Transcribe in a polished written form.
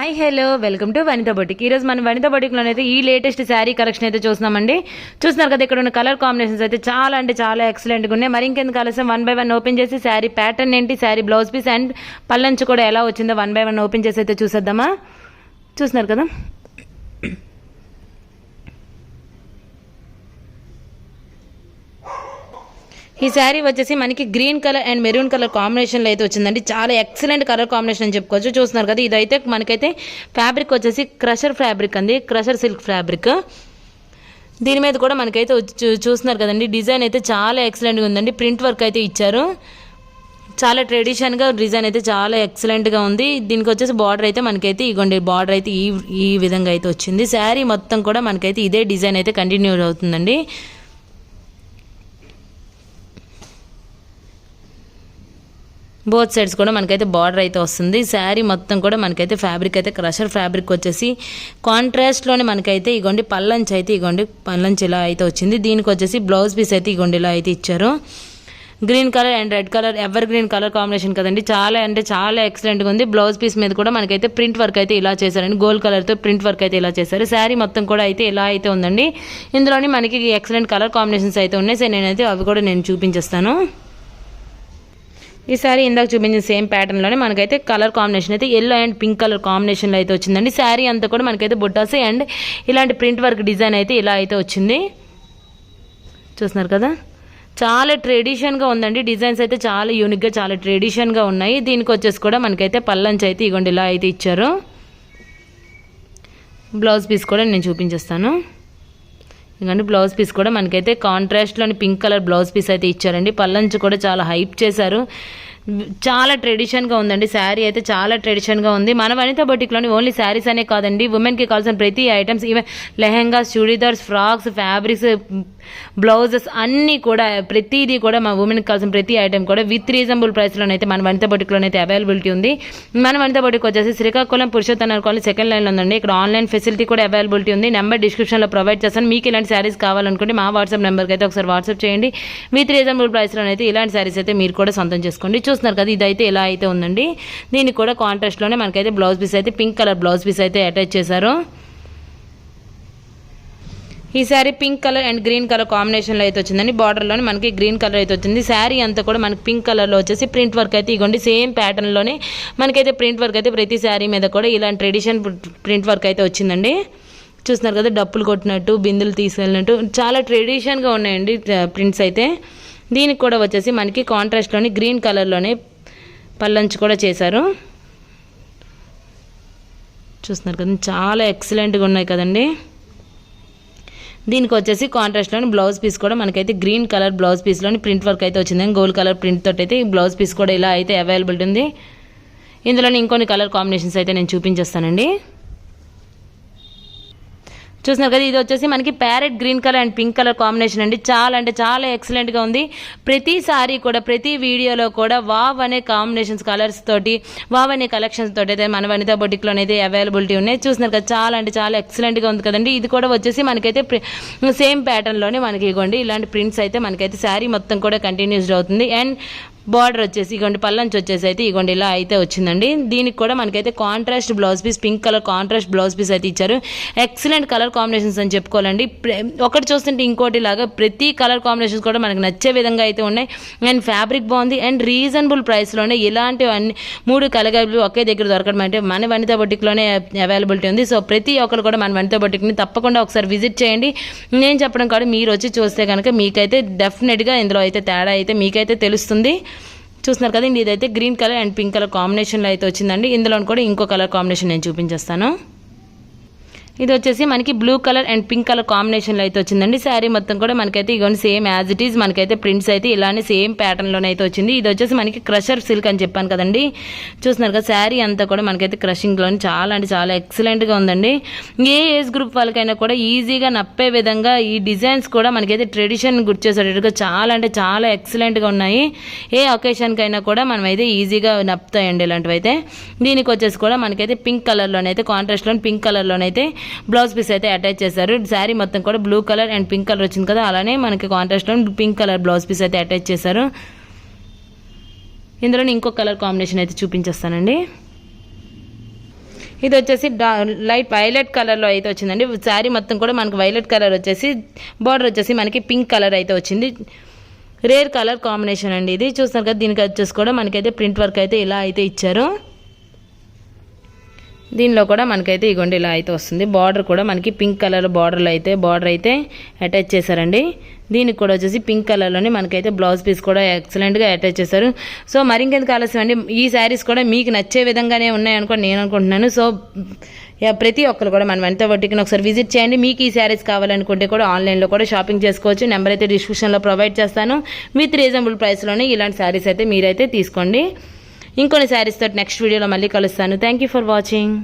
Hi hello welcome to Vanitha boutique. ఈరోజు మన వనితా బొటిక్లో అయితే ఈ లేటెస్ట్ శారీ కలెక్షన్ అయితే చూస్తున్నామండి. చూస్తున్నారు కదా, ఇక్కడ ఉన్న కలర్ కాంబినేషన్స్ అయితే చాలా అంటే చాలా ఎక్సలెంట్గా ఉన్నాయి. మరి ఇంకెందుకు ఆలస్యం, 1 by 1 ఓపెన్ చేసి శారీ ప్యాటర్న్ ఏంటి, శారీ బ్లౌజ్ పీస్ అండ్ పల్లంచు కూడా ఎలా వచ్చిందో 1 by 1 ఓపెన్ చేసి అయితే చూసేద్దామా. చూస్తున్నారు కదా, ఈ శారీ వచ్చేసి మనకి green colour and maroon colour కాంబినేషన్లో అయితే వచ్చిందండి. చాలా ఎక్సలెంట్ కలర్ కాంబినేషన్ అని చెప్పుకోవచ్చు. చూస్తున్నారు కదా, ఇదైతే మనకైతే ఫ్యాబ్రిక్ వచ్చేసి క్రషర్ ఫ్యాబ్రిక్ అండి, క్రషర్ సిల్క్ ఫ్యాబ్రిక్. దీని మీద కూడా మనకైతే చూస్తున్నారు కదండి, డిజైన్ అయితే చాలా ఎక్సలెంట్గా ఉందండి. ప్రింట్ వర్క్ అయితే ఇచ్చారు, చాలా ట్రెడిషన్గా డిజైన్ అయితే చాలా ఎక్సలెంట్గా ఉంది. దీనికి వచ్చేసి బార్డర్ అయితే మనకైతే ఇగోండి, బార్డర్ అయితే ఈ విధంగా అయితే వచ్చింది. శారీ మొత్తం కూడా మనకైతే ఇదే డిజైన్ అయితే కంటిన్యూ అవుతుందండి. బోత్ సైడ్స్ కూడా మనకైతే బార్డర్ అయితే వస్తుంది. శారీ మొత్తం కూడా మనకైతే ఫ్యాబ్రిక్ అయితే క్రషర్ ఫ్యాబ్రిక్ వచ్చేసి కాంట్రాస్ట్లోనే మనకైతే ఇగోండి పల్లంచ్ అయితే ఇగోండి పల్లంచ్ ఇలా అయితే వచ్చింది. దీనికి వచ్చేసి బ్లౌజ్ పీస్ అయితే ఇగోండి ఇలా అయితే ఇచ్చారు. Green colour and red colour ever green colour combination కదండి, చాలా అంటే చాలా ఎక్సలెంట్గా ఉంది. బ్లౌజ్ పీస్ మీద కూడా మనకైతే ప్రింట్ వర్క్ అయితే ఇలా చేశారండి, గోల్డ్ కలర్తో ప్రింట్ వర్క్ అయితే ఇలా చేశారు. శారీ మొత్తం కూడా అయితే ఇలా అయితే ఉందండి. ఇందులోని మనకి ఎక్సలెంట్ కలర్ కాంబినేషన్స్ అయితే ఉన్నాయి. సో నేనైతే అవి కూడా నేను చూపించేస్తాను. ఈ శారీ ఇందాక చూపించిన సేమ్ ప్యాటర్న్లోనే మనకైతే కలర్ కాంబినేషన్ అయితే ఎల్లో అండ్ పింక్ కలర్ కాంబినేషన్లో అయితే వచ్చిందండి. శారీ అంతా కూడా మనకైతే బుట్టాసి అండ్ ఇలాంటి ప్రింట్ వర్క్ డిజైన్ అయితే ఇలా అయితే వచ్చింది. చూస్తున్నారు కదా, చాలా ట్రెడిషన్గా ఉందండి. డిజైన్స్ అయితే చాలా యూనిక్గా చాలా ట్రెడిషన్గా ఉన్నాయి. దీనికి వచ్చేసి కూడా మనకైతే పల్లంచ్ అయితే ఇగోండి ఇలా అయితే ఇచ్చారు. బ్లౌజ్ పీస్ కూడా నేను చూపించేస్తాను. ఎందుకంటే బ్లౌజ్ పీస్ కూడా మనకైతే కాంట్రాస్ట్లోని పింక్ కలర్ బ్లౌజ్ పీస్ అయితే ఇచ్చారండి. పల్లంచు కూడా చాలా హైప్ చేశారు. చాలా ట్రెడిషన్గా ఉందండి. శారీ అయితే చాలా ట్రెడిషన్గా ఉంది. మన వనితా బొటిక్లోని ఓన్లీ శారీస్ అనే కాదండి, ఉమెన్కి కావాల్సిన ప్రతి items, even lehengas, churidars, frocks, fabrics, blouses అన్నీ కూడా ప్రతిదీ కూడా మా ఉమెన్కి కావాల్సిన ప్రతి ఐటమ్ కూడా విత్ రీజనబుల్ ప్రైస్లోనైతే మన వనితా బొటిక్లోనైతే అవైలబిలిటీ ఉంది. మన వనితా బొటిక్ వచ్చేసి శ్రీకాకుళం పురుషోత్తమ కాలనీ సెకండ్ లైన్లో ఉందండి. ఇక్కడ ఆన్లైన్ ఫెసిలిటీ కూడా అవైలబిలిటీ ఉంది. నెంబర్ డిస్క్రిప్షన్లో ప్రొవైడ్ చేస్తాను. మీకు ఇలాంటి శారీస్ కావాలనుకుంటే మా వాట్సాప్ నెంబర్కి అయితే ఒకసారి వాట్సాప్ చేయండి. విత్ రీజనబుల్ ప్రైస్లోనైతే ఇలాంటి శారీస్ అయితే మీరు కూడా సొంతం చేసుకోండి. చూస్తున్నారు కదా, ఇదైతే ఇలా అయితే ఉందండి. దీనికి కూడా కాంట్రాస్ట్లోనే మనకైతే బ్లౌజ్ పీస్ అయితే పింక్ కలర్ బ్లౌజ్ పీస్ అయితే అటాచ్ చేశారు. ఈ sari pink colour and green colour కాంబినేషన్లో అయితే వచ్చిందండి. బార్డర్లోనే మనకి గ్రీన్ కలర్ అయితే వచ్చింది. శారీ అంతా కూడా మనకి పింక్ కలర్లో వచ్చేసి ప్రింట్ వర్క్ అయితే ఇగోండి సేమ్ ప్యాటర్న్లోనే మనకైతే ప్రింట్ వర్క్ అయితే ప్రతి శారీ మీద కూడా ఇలాంటి ట్రెడిషన్ ప్రింట్ వర్క్ అయితే వచ్చిందండి. చూస్తున్నారు కదా, డప్పులు కొట్టినట్టు, బిందులు తీసుకెళ్ళినట్టు చాలా ట్రెడిషన్గా ఉన్నాయండి ప్రింట్స్ అయితే. దీనికి కూడా వచ్చేసి మనకి కాంట్రాస్ట్లోని గ్రీన్ కలర్లోనే పల్లంచు కూడా చేశారు. చూస్తున్నారు కదా, చాలా ఎక్సలెంట్గా ఉన్నాయి కదండి. దీనికి వచ్చేసి కాంట్రాస్ట్లోని బ్లౌజ్ పీస్ కూడా మనకైతే గ్రీన్ కలర్ బ్లౌజ్ పీస్లోని ప్రింట్ వర్క్ అయితే వచ్చింది. గోల్డ్ కలర్ ప్రింట్ తోటి అయితే ఈ బ్లౌజ్ పీస్ కూడా ఇలా అయితే అవైలబిలిటీ ఉంది. ఇందులోని ఇంకొన్ని కలర్ కాంబినేషన్స్ అయితే నేను చూపించేస్తానండి. చూస్తున్నారు కదా, ఇది వచ్చేసి మనకి parrot green colour and pink colour combination అండి. చాలా అంటే చాలా ఎక్సలెంట్గా ఉంది. ప్రతిసారి కూడా ప్రతి వీడియోలో కూడా వావ్ అనే కాంబినేషన్స్ కలర్స్ తోటి, వావ్ అనే కలెక్షన్స్ తోటి అయితే మన వనితా బొటిక్లోనైతే అవైలబిలిటీ ఉన్నాయి. చూస్తున్నారు కదా, చాలా అంటే చాలా ఎక్సలెంట్గా ఉంది కదండి. ఇది కూడా వచ్చేసి మనకైతే సేమ్ ప్యాటర్న్లోనే మనకి ఇవ్వండి ఇలాంటి ప్రింట్స్ అయితే మనకైతే శారీ మొత్తం కూడా కంటిన్యూస్డ్ అవుతుంది. అండ్ బార్డర్ వచ్చేసి ఇగోండి పల్లంచు వచ్చేసి అయితే ఇగోండి ఇలా అయితే వచ్చిందండి. దీనికి కూడా మనకైతే contrast blouse piece pink colour contrast blouse piece అయితే ఇచ్చారు. ఎక్సలెంట్ కలర్ కాంబినేషన్స్ అని చెప్పుకోవాలండి. ఒకటి చూస్తుంటే ఇంకోటి లాగా ప్రతి కలర్ కాంబినేషన్స్ కూడా మనకు నచ్చే విధంగా అయితే ఉన్నాయి. అండ్ ఫ్యాబ్రిక్ బాగుంది అండ్ రీజనబుల్ ప్రైస్లోనే ఇలాంటి అన్ని 3 కలగలు ఒకే దగ్గర దొరకడం అంటే మన వనితా బొటిక్లోనే అవైలబిలిటీ ఉంది. సో ప్రతి ఒక్కరు కూడా మన వనితా బొటిక్ని తప్పకుండా ఒకసారి విజిట్ చేయండి. నేను చెప్పడం కాదు, మీరు వచ్చి చూస్తే కనుక మీకైతే డెఫినెట్గా ఇందులో అయితే తేడా అయితే మీకైతే తెలుస్తుంది. చూస్తున్నారు కదండి, ఇదైతే green colour and pink colour కాంబినేషన్లో అయితే వచ్చిందండి. ఇందులో కూడా ఇంకో కలర్ కాంబినేషన్ నేను చూపించేస్తాను. ఇది వచ్చేసి మనకి blue colour and pink colour కాంబినేషన్లో అయితే వచ్చిందండి. శారీ మొత్తం కూడా మనకైతే ఇగోండి సేమ్ యాజ్ ఇట్ ఈజ్ మనకైతే ప్రింట్స్ అయితే ఇలానే సేమ్ ప్యాటర్న్లోనే అయితే వచ్చింది. ఇది వచ్చేసి మనకి క్రషర్ సిల్క్ అని చెప్పాను కదండి. చూస్తున్నారు కదా, శారీ అంతా కూడా మనకైతే క్రషింగ్లోని చాలా అంటే చాలా ఎక్సలెంట్గా ఉందండి. ఏ ఏజ్ గ్రూప్ వాళ్ళకైనా కూడా ఈజీగా నప్పే విధంగా ఈ డిజైన్స్ కూడా మనకైతే ట్రెడిషన్ గుర్తు చేసేటట్టుగా చాలా అంటే చాలా ఎక్సలెంట్గా ఉన్నాయి. ఏ ఒకేషన్కైనా కూడా మనమైతే ఈజీగా నప్పుతాయండి ఇలాంటివి అయితే. దీనికి వచ్చేసి కూడా మనకైతే పింక్ కలర్లోనైతే కాంట్రాస్ట్లోని పింక్ కలర్లోనైతే బ్లౌజ్ పీస్ అయితే అటాచ్ చేశారు. శారీ మొత్తం కూడా blue colour and pink colour వచ్చింది కదా, అలానే మనకి కాంట్రాస్ట్లో పింక్ కలర్ బ్లౌజ్ పీస్ అయితే అటాచ్ చేశారు. ఇందులో ఇంకో కలర్ కాంబినేషన్ అయితే చూపించేస్తానండి. ఇది వచ్చేసి లైట్ వైలెట్ కలర్లో అయితే వచ్చిందండి. శారీ మొత్తం కూడా మనకు వైలెట్ కలర్ వచ్చేసి బార్డర్ వచ్చేసి మనకి పింక్ కలర్ అయితే వచ్చింది. రేర్ కలర్ కాంబినేషన్ అండి ఇది. చూస్తున్నారు కదా, దీనికి వచ్చేసి కూడా మనకైతే ప్రింట్ వర్క్ అయితే ఇలా అయితే ఇచ్చారు. దీనిలో కూడా మనకైతే ఇగోండి ఇలా అయితే వస్తుంది. బార్డర్ కూడా మనకి పింక్ కలర్ బార్డర్ అయితే అటాచ్ చేశారండి. దీనికి కూడా వచ్చేసి పింక్ కలర్లోనే మనకైతే బ్లౌజ్ పీస్ కూడా ఎక్సలెంట్గా అటాచ్ చేశారు. సో మరింకెందుకు ఆలస్యం అండి, ఈ శారీస్ కూడా మీకు నచ్చే విధంగానే ఉన్నాయనుకో నేను అనుకుంటున్నాను. సో ప్రతి ఒక్కరు కూడా మన వెంట వడ్డీకి ఒకసారి విజిట్ చేయండి. మీకు ఈ శారీస్ కావాలనుకుంటే కూడా ఆన్లైన్లో కూడా షాపింగ్ చేసుకోవచ్చు. నెంబర్ అయితే డిస్క్రిప్షన్లో ప్రొవైడ్ చేస్తాను. విత్ రీజనబుల్ ప్రైస్లోనే ఇలాంటి శారీస్ అయితే మీరైతే తీసుకోండి. ఇంకొన్ని శారీస్ తోటి నెక్స్ట్ వీడియోలో మళ్ళీ కలుస్తాను. Thank you for watching.